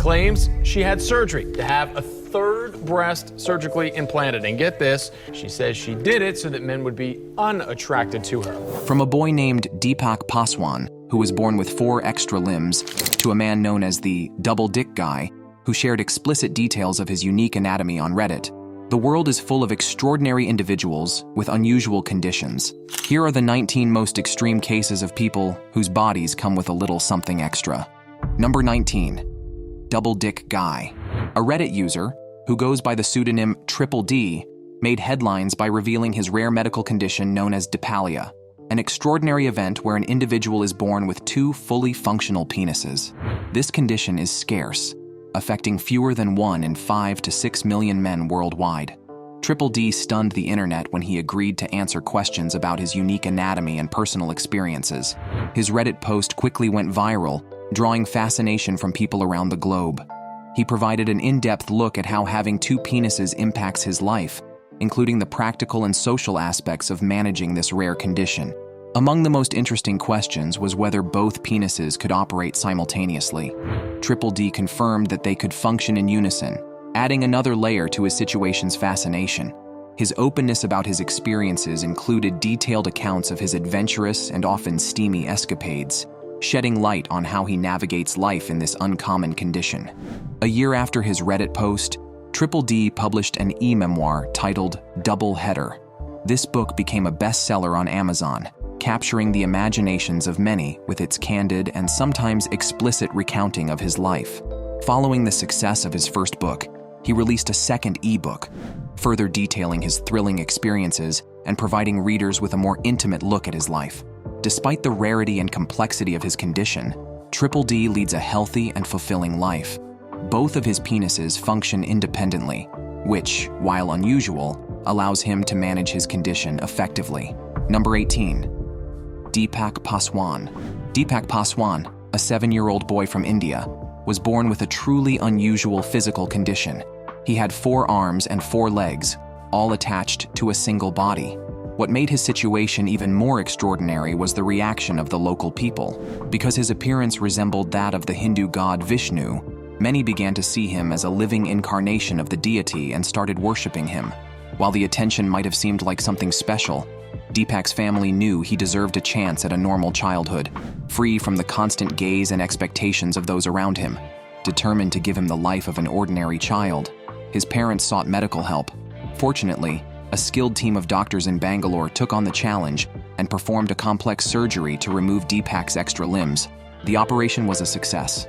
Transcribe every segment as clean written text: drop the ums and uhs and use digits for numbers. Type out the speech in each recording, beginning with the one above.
claims she had surgery to have a third breast surgically implanted. And get this, she says she did it so that men would be unattracted to her. From a boy named Deepak Paswan, who was born with 4 extra limbs, to a man known as the Double Dick Guy, who shared explicit details of his unique anatomy on Reddit, the world is full of extraordinary individuals with unusual conditions. Here are the 19 most extreme cases of people whose bodies come with a little something extra. Number 19. Double Dick Guy. A Reddit user, who goes by the pseudonym Triple D, made headlines by revealing his rare medical condition known as dipalia, an extraordinary event where an individual is born with 2 fully functional penises. This condition is scarce, affecting fewer than 1 in 5 to 6 million men worldwide. Triple D stunned the internet when he agreed to answer questions about his unique anatomy and personal experiences. His Reddit post quickly went viral, drawing fascination from people around the globe. He provided an in-depth look at how having 2 penises impacts his life, including the practical and social aspects of managing this rare condition. Among the most interesting questions was whether both penises could operate simultaneously. Triple D confirmed that they could function in unison, adding another layer to his situation's fascination. His openness about his experiences included detailed accounts of his adventurous and often steamy escapades, shedding light on how he navigates life in this uncommon condition. A year after his Reddit post, Triple D published an e-memoir titled Doubleheaded. This book became a bestseller on Amazon, capturing the imaginations of many with its candid and sometimes explicit recounting of his life. Following the success of his first book, he released a second e-book, further detailing his thrilling experiences and providing readers with a more intimate look at his life. Despite the rarity and complexity of his condition, Triple D leads a healthy and fulfilling life. Both of his penises function independently, which, while unusual, allows him to manage his condition effectively. Number 18. Deepak Paswan. Deepak Paswan, a 7-year-old boy from India, was born with a truly unusual physical condition. He had 4 arms and 4 legs, all attached to a single body. What made his situation even more extraordinary was the reaction of the local people. Because his appearance resembled that of the Hindu god Vishnu, many began to see him as a living incarnation of the deity and started worshipping him. While the attention might have seemed like something special, Deepak's family knew he deserved a chance at a normal childhood, free from the constant gaze and expectations of those around him. Determined to give him the life of an ordinary child, his parents sought medical help. Fortunately, a skilled team of doctors in Bangalore took on the challenge and performed a complex surgery to remove Deepak's extra limbs. The operation was a success,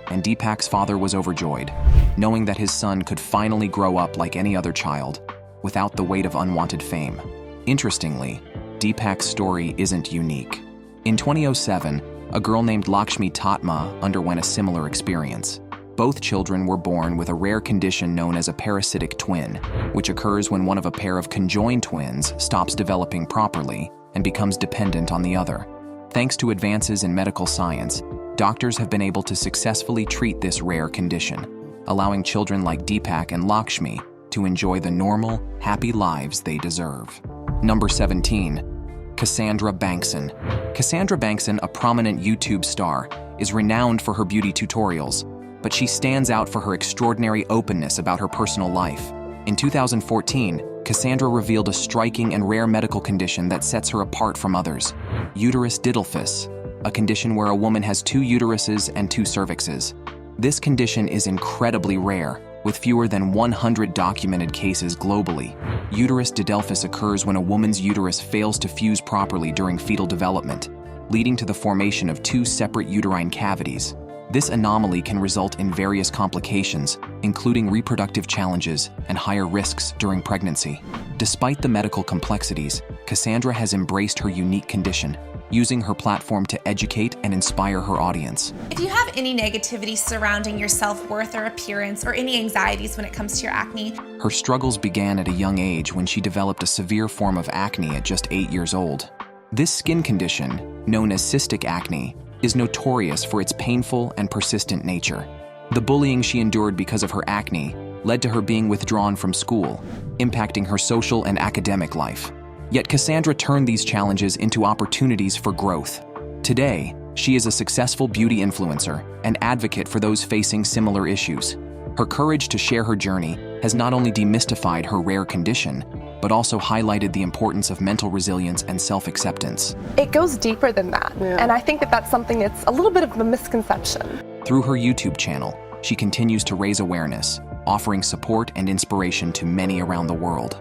and Deepak's father was overjoyed, knowing that his son could finally grow up like any other child, without the weight of unwanted fame. Interestingly, Deepak's story isn't unique. In 2007, a girl named Lakshmi Tatma underwent a similar experience. Both children were born with a rare condition known as a parasitic twin, which occurs when one of a pair of conjoined twins stops developing properly and becomes dependent on the other. Thanks to advances in medical science, doctors have been able to successfully treat this rare condition, allowing children like Deepak and Lakshmi to enjoy the normal, happy lives they deserve. Number 17. Cassandra Bankson. Cassandra Bankson, a prominent YouTube star, is renowned for her beauty tutorials, but she stands out for her extraordinary openness about her personal life. In 2014, Cassandra revealed a striking and rare medical condition that sets her apart from others: uterus didelphys, a condition where a woman has 2 uteruses and 2 cervixes. This condition is incredibly rare, with fewer than 100 documented cases globally. Uterus didelphys occurs when a woman's uterus fails to fuse properly during fetal development, leading to the formation of 2 separate uterine cavities. This anomaly can result in various complications, including reproductive challenges and higher risks during pregnancy. Despite the medical complexities, Cassandra has embraced her unique condition, using her platform to educate and inspire her audience. If you have any negativity surrounding your self-worth or appearance, or any anxieties when it comes to your acne, her struggles began at a young age when she developed a severe form of acne at just 8 years old. This skin condition, known as cystic acne, is notorious for its painful and persistent nature. The bullying she endured because of her acne led to her being withdrawn from school, impacting her social and academic life. Yet Cassandra turned these challenges into opportunities for growth. Today, She is a successful beauty influencer and advocate for those facing similar issues. Her courage to share her journey has not only demystified her rare condition, but also highlighted the importance of mental resilience and self-acceptance. It goes deeper than that, and I think that that's something that's a little bit of a misconception. Through her YouTube channel, she continues to raise awareness, offering support and inspiration to many around the world.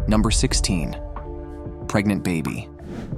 Number 16. Pregnant baby.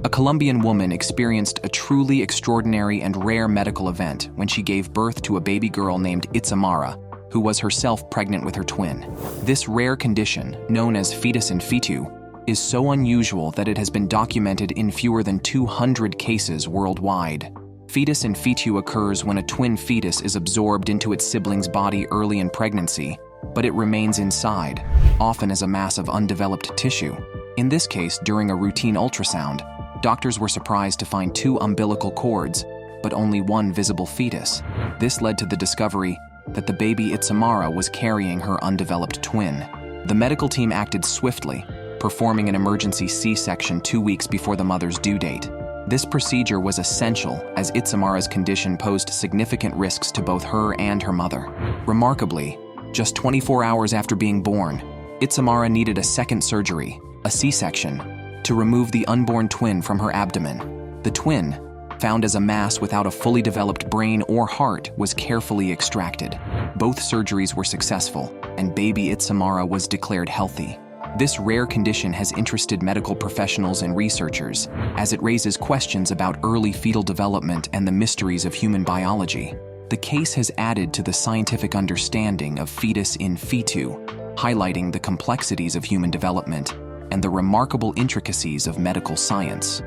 A Colombian woman experienced a truly extraordinary and rare medical event when she gave birth to a baby girl named Itzamara, who was herself pregnant with her twin. This rare condition, known as fetus in fetu, is so unusual that it has been documented in fewer than 200 cases worldwide. Fetus in fetu occurs when a twin fetus is absorbed into its sibling's body early in pregnancy, but it remains inside, often as a mass of undeveloped tissue. In this case, during a routine ultrasound, doctors were surprised to find 2 umbilical cords, but only 1 visible fetus. This led to the discovery that the baby Itzamara was carrying her undeveloped twin. The medical team acted swiftly, performing an emergency C-section 2 weeks before the mother's due date. This procedure was essential as Itzamara's condition posed significant risks to both her and her mother. Remarkably, just 24 hours after being born, Itzamara needed a second surgery, a C-section, to remove the unborn twin from her abdomen. The twin, found as a mass without a fully developed brain or heart, was carefully extracted. Both surgeries were successful, and baby Itzamara was declared healthy. This rare condition has interested medical professionals and researchers, as it raises questions about early fetal development and the mysteries of human biology. The case has added to the scientific understanding of fetus in fetu, highlighting the complexities of human development and the remarkable intricacies of medical science.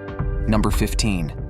Number 15.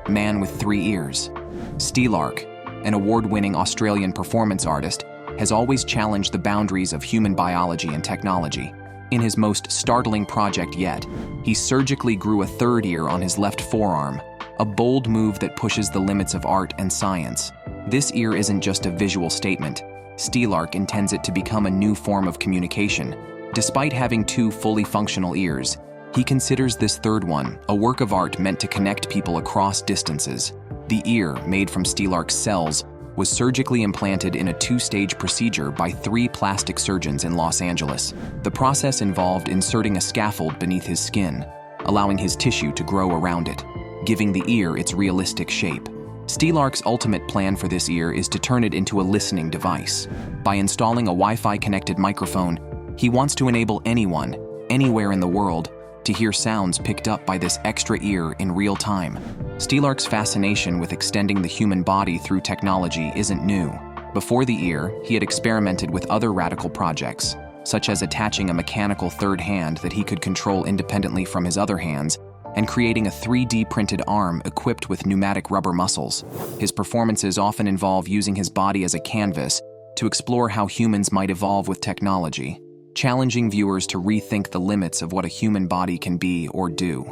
Man with 3 ears. Steelark, an award-winning Australian performance artist, has always challenged the boundaries of human biology and technology. In his most startling project yet, he surgically grew a 3rd ear on his left forearm, a bold move that pushes the limits of art and science. This ear isn't just a visual statement. Steelark intends it to become a new form of communication. Despite having 2 fully functional ears, he considers this 3rd one a work of art meant to connect people across distances. The ear, made from Steelark's cells, was surgically implanted in a 2-stage procedure by 3 plastic surgeons in Los Angeles. The process involved inserting a scaffold beneath his skin, allowing his tissue to grow around it, giving the ear its realistic shape. Steelark's ultimate plan for this ear is to turn it into a listening device. By installing a Wi-Fi connected microphone, he wants to enable anyone, anywhere in the world, to hear sounds picked up by this extra ear in real time. Steelark's fascination with extending the human body through technology isn't new. Before the ear, he had experimented with other radical projects, such as attaching a mechanical 3rd hand that he could control independently from his other hands, and creating a 3D printed arm equipped with pneumatic rubber muscles. His performances often involve using his body as a canvas to explore how humans might evolve with technology, challenging viewers to rethink the limits of what a human body can be or do.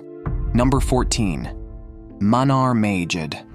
Number 14. Manar Maed.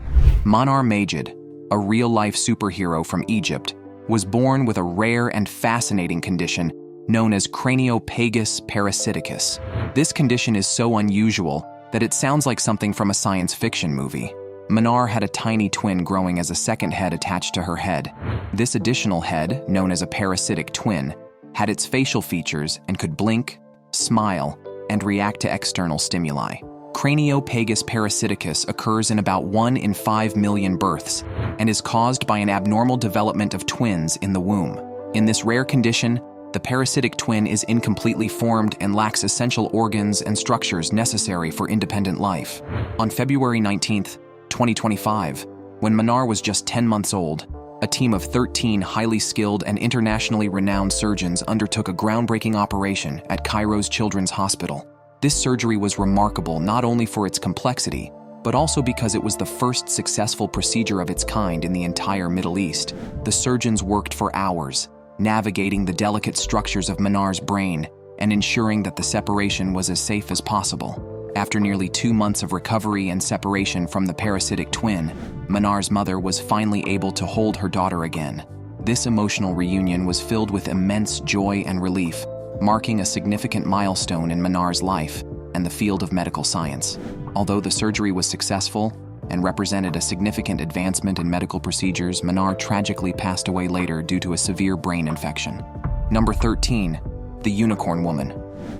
Manar Maed, a real-life superhero from Egypt, was born with a rare and fascinating condition known as craniopagus parasiticus. This condition is so unusual that it sounds like something from a science fiction movie. Manar had a tiny twin growing as a 2nd head attached to her head. This additional head, known as a parasitic twin, had its facial features and could blink, smile, and react to external stimuli. Craniopagus parasiticus occurs in about 1 in 5 million births and is caused by an abnormal development of twins in the womb. In this rare condition, the parasitic twin is incompletely formed and lacks essential organs and structures necessary for independent life. On February 19, 2025, when Manar was just 10 months old, a team of 13 highly skilled and internationally renowned surgeons undertook a groundbreaking operation at Cairo's Children's Hospital. This surgery was remarkable not only for its complexity, but also because it was the first successful procedure of its kind in the entire Middle East. The surgeons worked for hours, navigating the delicate structures of Manar's brain and ensuring that the separation was as safe as possible. After nearly 2 months of recovery and separation from the parasitic twin, Manar's mother was finally able to hold her daughter again. This emotional reunion was filled with immense joy and relief, marking a significant milestone in Manar's life and the field of medical science. Although the surgery was successful, and represented a significant advancement in medical procedures, Manar tragically passed away later due to a severe brain infection. Number 13, the Unicorn Woman.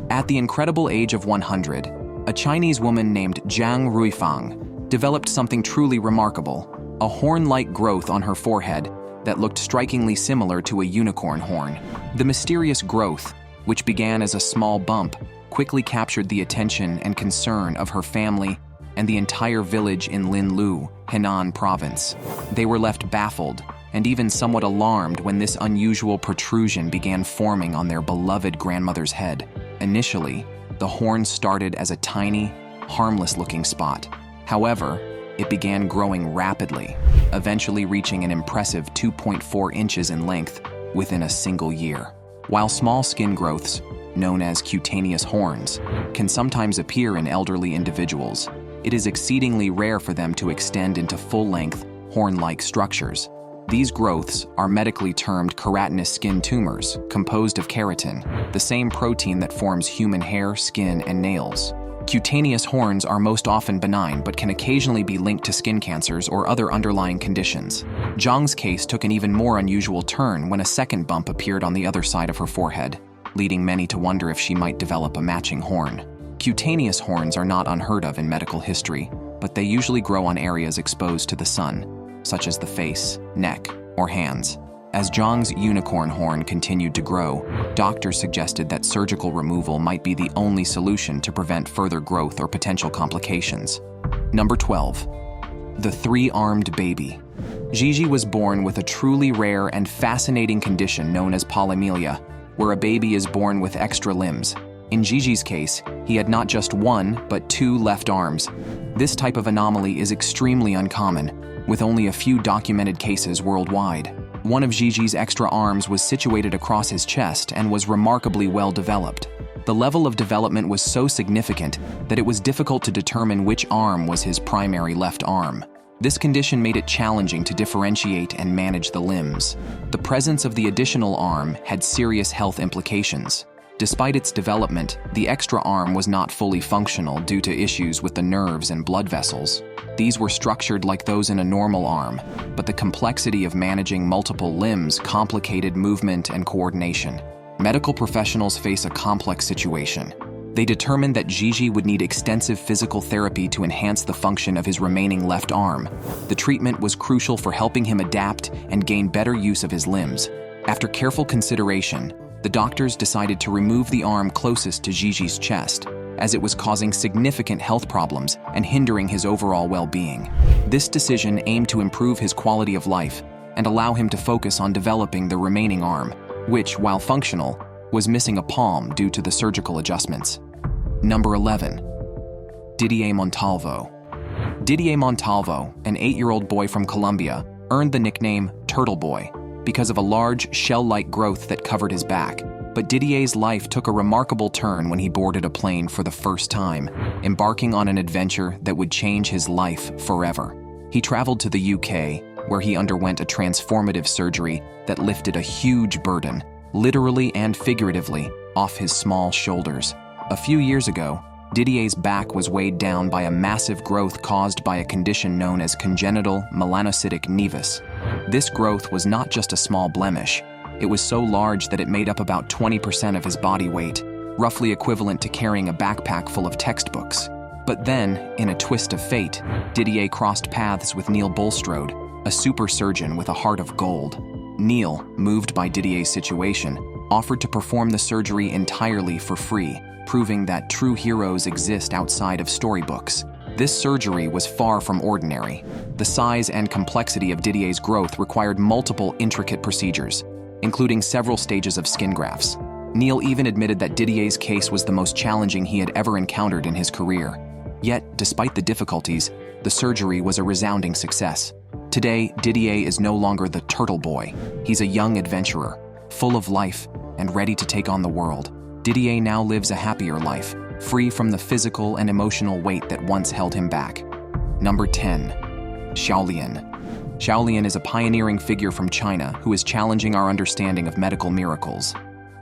At the incredible age of 100, a Chinese woman named Zhang Ruifang developed something truly remarkable, a horn-like growth on her forehead that looked strikingly similar to a unicorn horn. The mysterious growth, which began as a small bump, quickly captured the attention and concern of her family and the entire village in Linlu, Henan province. They were left baffled and even somewhat alarmed when this unusual protrusion began forming on their beloved grandmother's head. Initially, the horn started as a tiny, harmless-looking spot. However, it began growing rapidly, eventually reaching an impressive 2.4 inches in length within a single year. While small skin growths, known as cutaneous horns, can sometimes appear in elderly individuals, it is exceedingly rare for them to extend into full-length, horn-like structures. These growths are medically termed keratinous skin tumors, composed of keratin, the same protein that forms human hair, skin, and nails. Cutaneous horns are most often benign but can occasionally be linked to skin cancers or other underlying conditions. Zhang's case took an even more unusual turn when a second bump appeared on the other side of her forehead, leading many to wonder if she might develop a matching horn. Cutaneous horns are not unheard of in medical history, but they usually grow on areas exposed to the sun, such as the face, neck, or hands. As Zhang's unicorn horn continued to grow, doctors suggested that surgical removal might be the only solution to prevent further growth or potential complications. Number 12. The three-armed baby. Gigi was born with a truly rare and fascinating condition known as polymorphia, where a baby is born with extra limbs. In Gigi's case, he had not just one, but two left arms. This type of anomaly is extremely uncommon, with only a few documented cases worldwide. One of Gigi's extra arms was situated across his chest and was remarkably well developed. The level of development was so significant that it was difficult to determine which arm was his primary left arm. This condition made it challenging to differentiate and manage the limbs. The presence of the additional arm had serious health implications. Despite its development, the extra arm was not fully functional due to issues with the nerves and blood vessels. These were structured like those in a normal arm, but the complexity of managing multiple limbs complicated movement and coordination. Medical professionals face a complex situation. They determined that Gigi would need extensive physical therapy to enhance the function of his remaining left arm. The treatment was crucial for helping him adapt and gain better use of his limbs. After careful consideration, the doctors decided to remove the arm closest to Gigi's chest, as it was causing significant health problems and hindering his overall well-being. This decision aimed to improve his quality of life and allow him to focus on developing the remaining arm, which, while functional, was missing a palm due to the surgical adjustments. Number 11. Didier Montalvo. Didier Montalvo, an 8-year-old boy from Colombia, earned the nickname Turtle Boy because of a large shell-like growth that covered his back. But Didier's life took a remarkable turn when he boarded a plane for the first time, embarking on an adventure that would change his life forever. He traveled to the UK, where he underwent a transformative surgery that lifted a huge burden, literally and figuratively, off his small shoulders. A few years ago, Didier's back was weighed down by a massive growth caused by a condition known as congenital melanocytic nevus. This growth was not just a small blemish. It was so large that it made up about 20% of his body weight, roughly equivalent to carrying a backpack full of textbooks. But then, in a twist of fate, Didier crossed paths with Neil Bulstrode, a super surgeon with a heart of gold. Neil, moved by Didier's situation, offered to perform the surgery entirely for free, proving that true heroes exist outside of storybooks. This surgery was far from ordinary. The size and complexity of Didier's growth required multiple intricate procedures, including several stages of skin grafts. Neil even admitted that Didier's case was the most challenging he had ever encountered in his career. Yet, despite the difficulties, the surgery was a resounding success. Today, Didier is no longer the turtle boy. He's a young adventurer, full of life and ready to take on the world. Didier now lives a happier life, free from the physical and emotional weight that once held him back. Number 10. Shaolin. Shaolin is a pioneering figure from China who is challenging our understanding of medical miracles.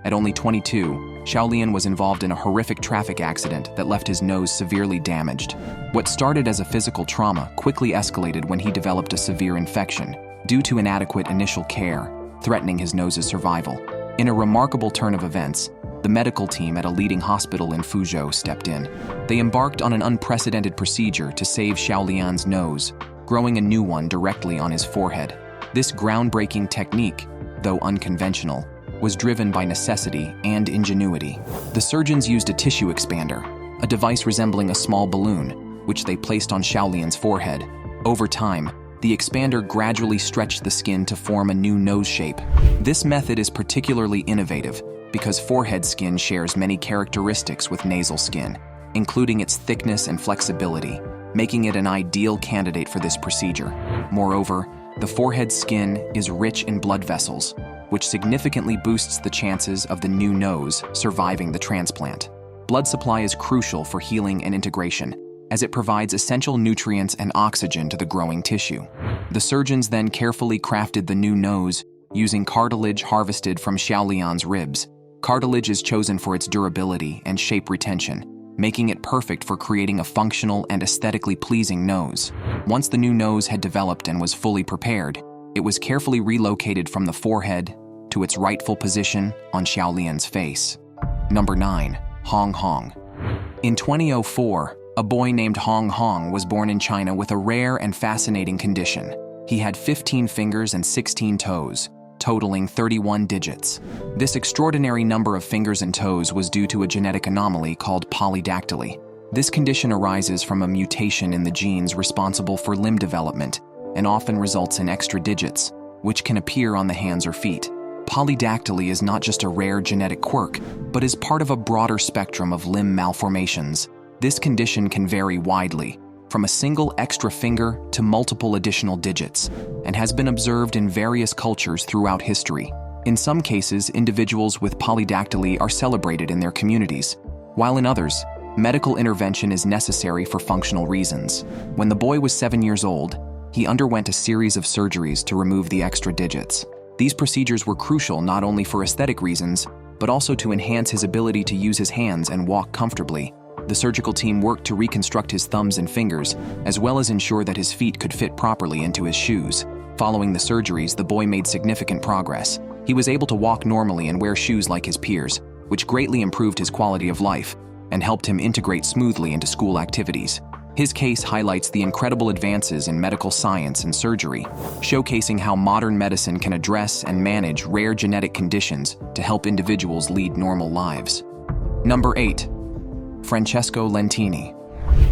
At only 22, Xiaolian was involved in a horrific traffic accident that left his nose severely damaged. What started as a physical trauma quickly escalated when he developed a severe infection due to inadequate initial care, threatening his nose's survival. In a remarkable turn of events, the medical team at a leading hospital in Fuzhou stepped in. They embarked on an unprecedented procedure to save Xiaolian's nose, growing a new one directly on his forehead. This groundbreaking technique, though unconventional, was driven by necessity and ingenuity. The surgeons used a tissue expander, a device resembling a small balloon, which they placed on Xiaolian's forehead. Over time, the expander gradually stretched the skin to form a new nose shape. This method is particularly innovative because forehead skin shares many characteristics with nasal skin, including its thickness and flexibility, making it an ideal candidate for this procedure. Moreover, the forehead skin is rich in blood vessels, which significantly boosts the chances of the new nose surviving the transplant. Blood supply is crucial for healing and integration, as it provides essential nutrients and oxygen to the growing tissue. The surgeons then carefully crafted the new nose using cartilage harvested from Xiaolian's ribs. Cartilage is chosen for its durability and shape retention, making it perfect for creating a functional and aesthetically pleasing nose. Once the new nose had developed and was fully prepared, it was carefully relocated from the forehead to its rightful position on Xiaolian's face. Number 9. Hong Hong. In 2004, a boy named Hong Hong was born in China with a rare and fascinating condition. He had 15 fingers and 16 toes, totaling 31 digits. This extraordinary number of fingers and toes was due to a genetic anomaly called polydactyly. This condition arises from a mutation in the genes responsible for limb development and often results in extra digits, which can appear on the hands or feet. Polydactyly is not just a rare genetic quirk, but is part of a broader spectrum of limb malformations. This condition can vary widely, from a single extra finger to multiple additional digits, and has been observed in various cultures throughout history. In some cases, individuals with polydactyly are celebrated in their communities, while in others, medical intervention is necessary for functional reasons. When the boy was 7 years old, he underwent a series of surgeries to remove the extra digits. These procedures were crucial not only for aesthetic reasons, but also to enhance his ability to use his hands and walk comfortably. The surgical team worked to reconstruct his thumbs and fingers, as well as ensure that his feet could fit properly into his shoes. Following the surgeries, the boy made significant progress. He was able to walk normally and wear shoes like his peers, which greatly improved his quality of life and helped him integrate smoothly into school activities. His case highlights the incredible advances in medical science and surgery, showcasing how modern medicine can address and manage rare genetic conditions to help individuals lead normal lives. Number 8. Franchesco Lentini.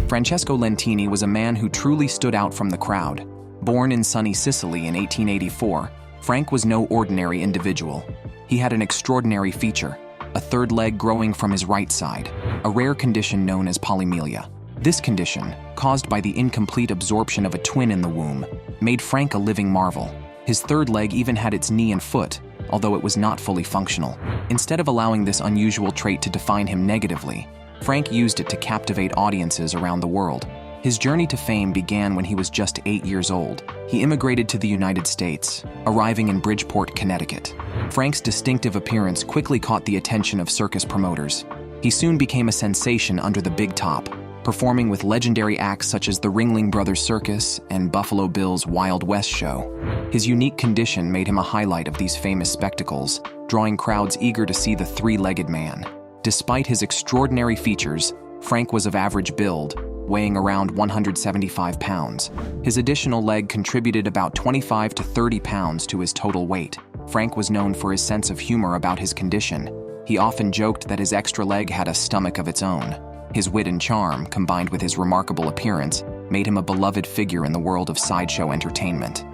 Franchesco Lentini was a man who truly stood out from the crowd. Born in sunny Sicily in 1884, Frank was no ordinary individual. He had an extraordinary feature, a third leg growing from his right side, a rare condition known as polymelia. This condition, caused by the incomplete absorption of a twin in the womb, made Frank a living marvel. His third leg even had its knee and foot, although it was not fully functional. Instead of allowing this unusual trait to define him negatively, Frank used it to captivate audiences around the world. His journey to fame began when he was just 8 years old. He immigrated to the United States, arriving in Bridgeport, Connecticut. Frank's distinctive appearance quickly caught the attention of circus promoters. He soon became a sensation under the big top, performing with legendary acts such as the Ringling Brothers Circus and Buffalo Bill's Wild West Show. His unique condition made him a highlight of these famous spectacles, drawing crowds eager to see the three-legged man. Despite his extraordinary features, Frank was of average build, weighing around 175 pounds. His additional leg contributed about 25 to 30 pounds to his total weight. Frank was known for his sense of humor about his condition. He often joked that his extra leg had a stomach of its own. His wit and charm, combined with his remarkable appearance, made him a beloved figure in the world of sideshow entertainment.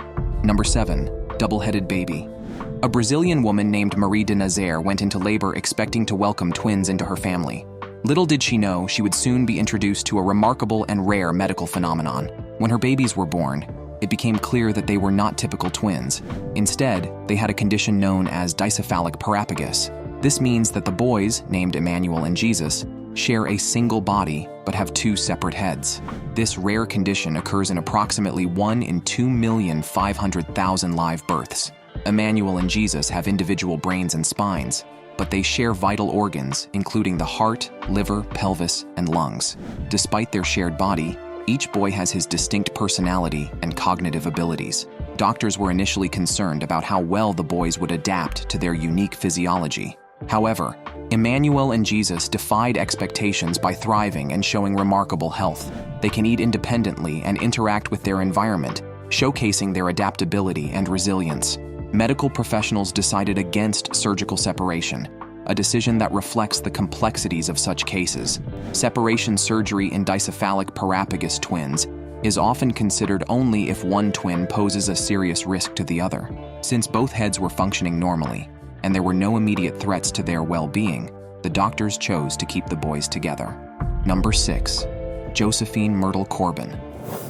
Number 7. Doubleheaded baby. A Brazilian woman named Marie de Nazaré went into labor expecting to welcome twins into her family. Little did she know she would soon be introduced to a remarkable and rare medical phenomenon. When her babies were born, it became clear that they were not typical twins. Instead, they had a condition known as dicephalic parapagus. This means that the boys, named Emmanuel and Jesus, share a single body but have two separate heads. This rare condition occurs in approximately 1 in 2,500,000 live births. Emmanuel and Jesus have individual brains and spines, but they share vital organs, including the heart, liver, pelvis, and lungs. Despite their shared body, each boy has his distinct personality and cognitive abilities. Doctors were initially concerned about how well the boys would adapt to their unique physiology. However, Emmanuel and Jesus defied expectations by thriving and showing remarkable health. They can eat independently and interact with their environment, showcasing their adaptability and resilience. Medical professionals decided against surgical separation, a decision that reflects the complexities of such cases. Separation surgery in dicephalic parapagous twins is often considered only if one twin poses a serious risk to the other. Since both heads were functioning normally, and there were no immediate threats to their well-being, the doctors chose to keep the boys together. Number 6. Josephine Myrtle Corbin.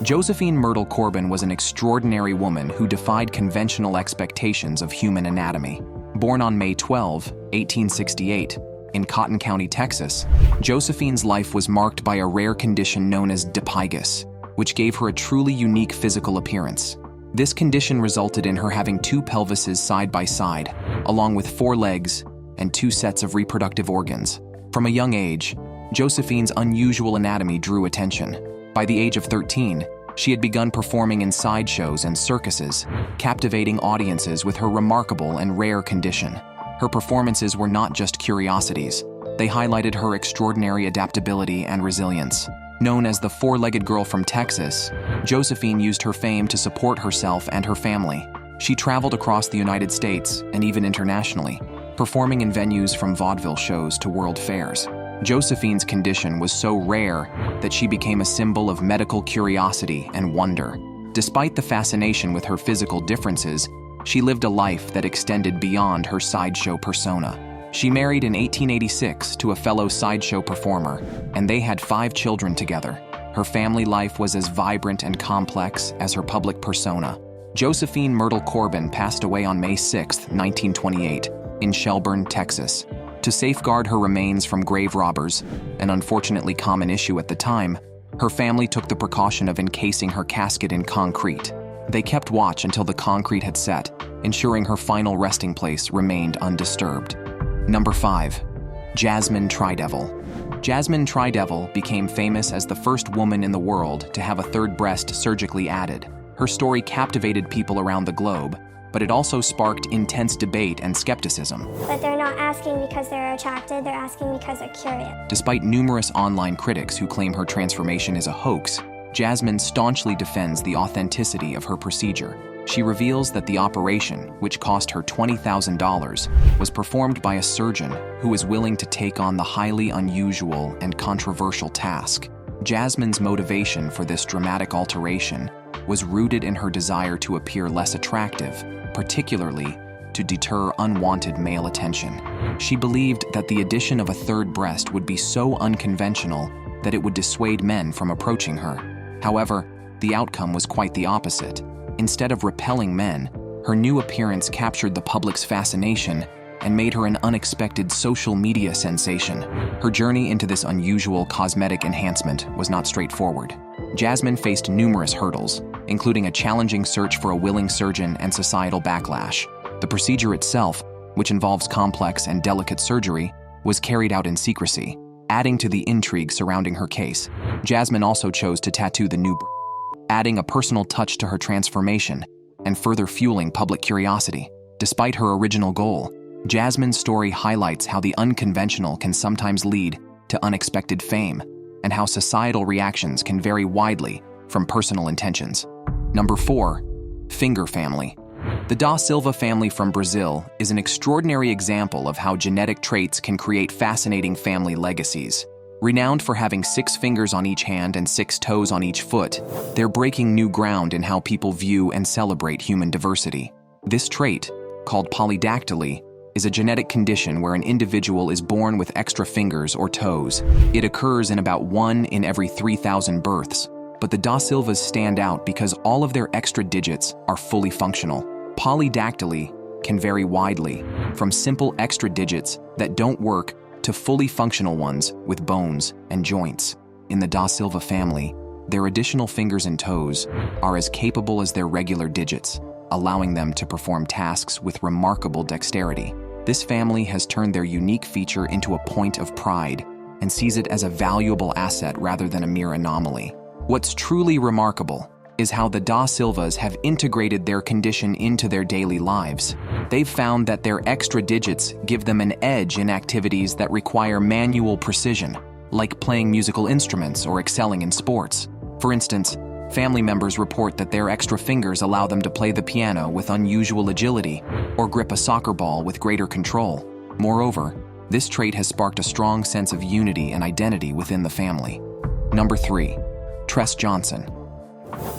Josephine Myrtle Corbin was an extraordinary woman who defied conventional expectations of human anatomy. Born on May 12, 1868, in Cotton County, Texas, Josephine's life was marked by a rare condition known as dipygus, which gave her a truly unique physical appearance. This condition resulted in her having 2 pelvises side by side, along with 4 legs and 2 sets of reproductive organs. From a young age, Josephine's unusual anatomy drew attention. By the age of 13, she had begun performing in sideshows and circuses, captivating audiences with her remarkable and rare condition. Her performances were not just curiosities. They highlighted her extraordinary adaptability and resilience. Known as the 4-legged girl from Texas, Josephine used her fame to support herself and her family. She traveled across the United States and even internationally, performing in venues from vaudeville shows to world fairs. Josephine's condition was so rare that she became a symbol of medical curiosity and wonder. Despite the fascination with her physical differences, she lived a life that extended beyond her sideshow persona. She married in 1886 to a fellow sideshow performer, and they had 5 children together. Her family life was as vibrant and complex as her public persona. Josephine Myrtle Corbin passed away on May 6, 1928, in Shelburne, Texas. To safeguard her remains from grave robbers, an unfortunately common issue at the time, her family took the precaution of encasing her casket in concrete. They kept watch until the concrete had set, ensuring her final resting place remained undisturbed. Number 5. Jasmine Tridevil. Jasmine Tridevil became famous as the first woman in the world to have a 3rd breast surgically added. Her story captivated people around the globe, but it also sparked intense debate and skepticism. But they're not asking because they're attracted, they're asking because they're curious. Despite numerous online critics who claim her transformation is a hoax, Jasmine staunchly defends the authenticity of her procedure. She reveals that the operation, which cost her $20,000, was performed by a surgeon who was willing to take on the highly unusual and controversial task. Jasmine's motivation for this dramatic alteration was rooted in her desire to appear less attractive, particularly to deter unwanted male attention. She believed that the addition of a 3rd breast would be so unconventional that it would dissuade men from approaching her. However, the outcome was quite the opposite. Instead of repelling men, her new appearance captured the public's fascination and made her an unexpected social media sensation. Her journey into this unusual cosmetic enhancement was not straightforward. Jasmine faced numerous hurdles, including a challenging search for a willing surgeon and societal backlash. The procedure itself, which involves complex and delicate surgery, was carried out in secrecy, adding to the intrigue surrounding her case. Jasmine also chose to tattoo the new adding a personal touch to her transformation and further fueling public curiosity. Despite her original goal, Jasmine's story highlights how the unconventional can sometimes lead to unexpected fame and how societal reactions can vary widely from personal intentions. Number 4. Finger family. The Da Silva family from Brazil is an extraordinary example of how genetic traits can create fascinating family legacies. Renowned for having 6 fingers on each hand and 6 toes on each foot, they're breaking new ground in how people view and celebrate human diversity. This trait, called polydactyly, is a genetic condition where an individual is born with extra fingers or toes. It occurs in about 1 in every 3,000 births, but the Da Silvas stand out because all of their extra digits are fully functional. Polydactyly can vary widely, from simple extra digits that don't work to fully functional ones with bones and joints. In the Da Silva family, their additional fingers and toes are as capable as their regular digits, allowing them to perform tasks with remarkable dexterity. This family has turned their unique feature into a point of pride and sees it as a valuable asset rather than a mere anomaly. What's truly remarkable is how the Da Silvas have integrated their condition into their daily lives. They've found that their extra digits give them an edge in activities that require manual precision, like playing musical instruments or excelling in sports. For instance, family members report that their extra fingers allow them to play the piano with unusual agility or grip a soccer ball with greater control. Moreover, this trait has sparked a strong sense of unity and identity within the family. Number 3. Tress Johnson.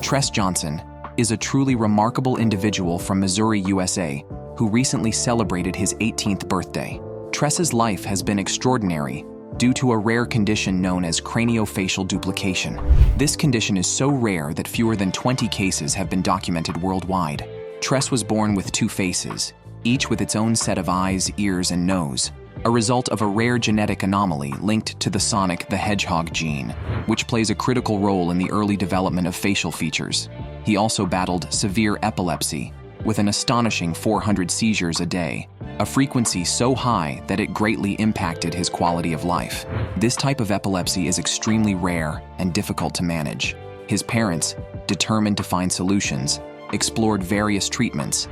Tress Johnson is a truly remarkable individual from Missouri, USA, who recently celebrated his 18th birthday. Tress's life has been extraordinary due to a rare condition known as craniofacial duplication. This condition is so rare that fewer than 20 cases have been documented worldwide. Tress was born with 2 faces, each with its own set of eyes, ears, and nose, a result of a rare genetic anomaly linked to the Sonic the Hedgehog gene, which plays a critical role in the early development of facial features. He also battled severe epilepsy, with an astonishing 400 seizures a day, a frequency so high that it greatly impacted his quality of life. This type of epilepsy is extremely rare and difficult to manage. His parents, determined to find solutions, explored various treatments.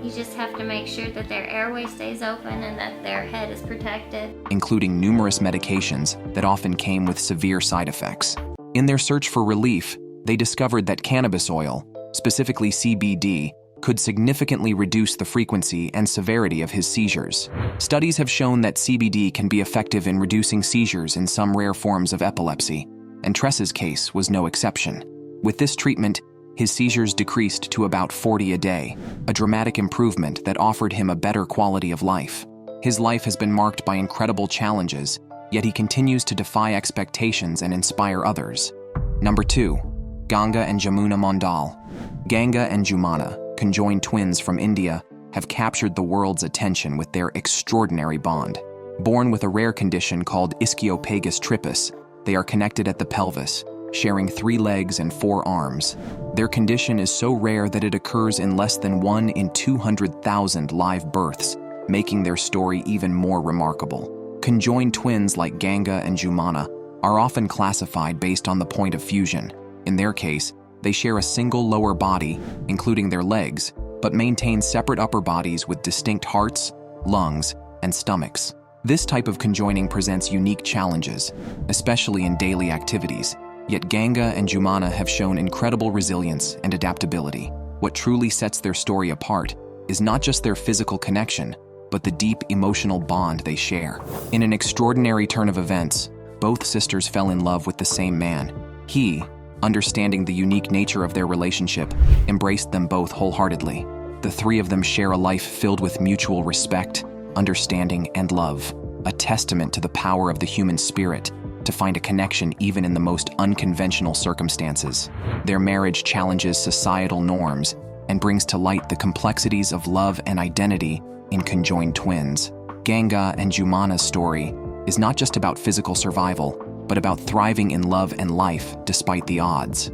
You just have to make sure that their airway stays open and that their head is protected, including numerous medications that often came with severe side effects. In their search for relief, they discovered that cannabis oil, specifically CBD, could significantly reduce the frequency and severity of his seizures. Studies have shown that CBD can be effective in reducing seizures in some rare forms of epilepsy, and Tress's case was no exception. With this treatment, his seizures decreased to about 40 a day, a dramatic improvement that offered him a better quality of life. His life has been marked by incredible challenges, yet he continues to defy expectations and inspire others. Number 2. Ganga and Jamuna Mandal. Ganga and Jamuna, conjoined twins from India, have captured the world's attention with their extraordinary bond. Born with a rare condition called ischiopagus tripus, they are connected at the pelvis, sharing 3 legs and 4 arms. Their condition is so rare that it occurs in less than 1 in 200,000 live births, making their story even more remarkable. Conjoined twins like Ganga and Jamuna are often classified based on the point of fusion. In their case, they share a single lower body, including their legs, but maintain separate upper bodies with distinct hearts, lungs, and stomachs. This type of conjoining presents unique challenges, especially in daily activities. Yet Ganga and Jamuna have shown incredible resilience and adaptability. What truly sets their story apart is not just their physical connection, but the deep emotional bond they share. In an extraordinary turn of events, both sisters fell in love with the same man. He, understanding the unique nature of their relationship, embraced them both wholeheartedly. The 3 of them share a life filled with mutual respect, understanding, and love, a testament to the power of the human spirit to find a connection even in the most unconventional circumstances. Their marriage challenges societal norms and brings to light the complexities of love and identity in conjoined twins. Ganga and Jamuna's story is not just about physical survival, but about thriving in love and life despite the odds.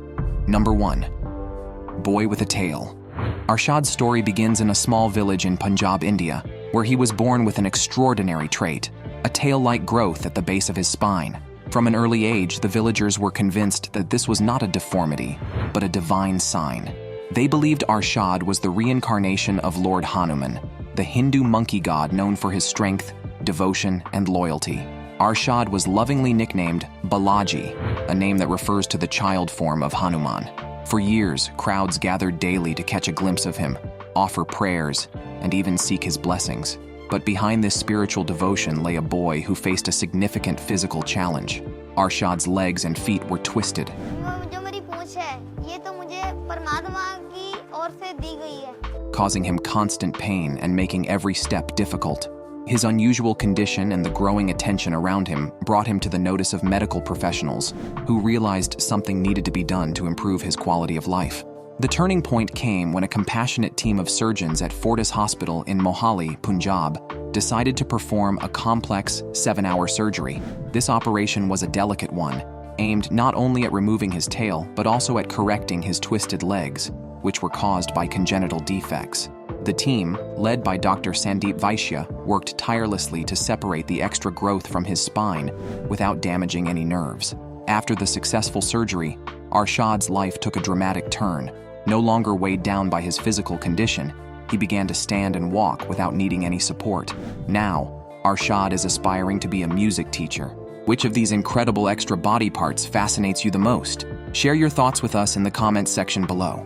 Number 1. Boy with a Tail. Arshad's story begins in a small village in Punjab, India, where he was born with an extraordinary trait, a tail-like growth at the base of his spine. From an early age, the villagers were convinced that this was not a deformity, but a divine sign. They believed Arshad was the reincarnation of Lord Hanuman, the Hindu monkey god known for his strength, devotion, and loyalty. Arshad was lovingly nicknamed Balaji, a name that refers to the child form of Hanuman. For years, crowds gathered daily to catch a glimpse of him, offer prayers, and even seek his blessings. But behind this spiritual devotion lay a boy who faced a significant physical challenge. Arshad's legs and feet were twisted, causing him constant pain and making every step difficult. His unusual condition and the growing attention around him brought him to the notice of medical professionals, who realized something needed to be done to improve his quality of life. The turning point came when a compassionate team of surgeons at Fortis Hospital in Mohali, Punjab, decided to perform a complex 7-hour surgery. This operation was a delicate one, aimed not only at removing his tail, but also at correcting his twisted legs, which were caused by congenital defects. The team, led by Dr. Sandeep Vaishya, worked tirelessly to separate the extra growth from his spine without damaging any nerves. After the successful surgery, Arshad's life took a dramatic turn. No longer weighed down by his physical condition, he began to stand and walk without needing any support. Now, Arshad is aspiring to be a music teacher. Which of these incredible extra body parts fascinates you the most? Share your thoughts with us in the comments section below.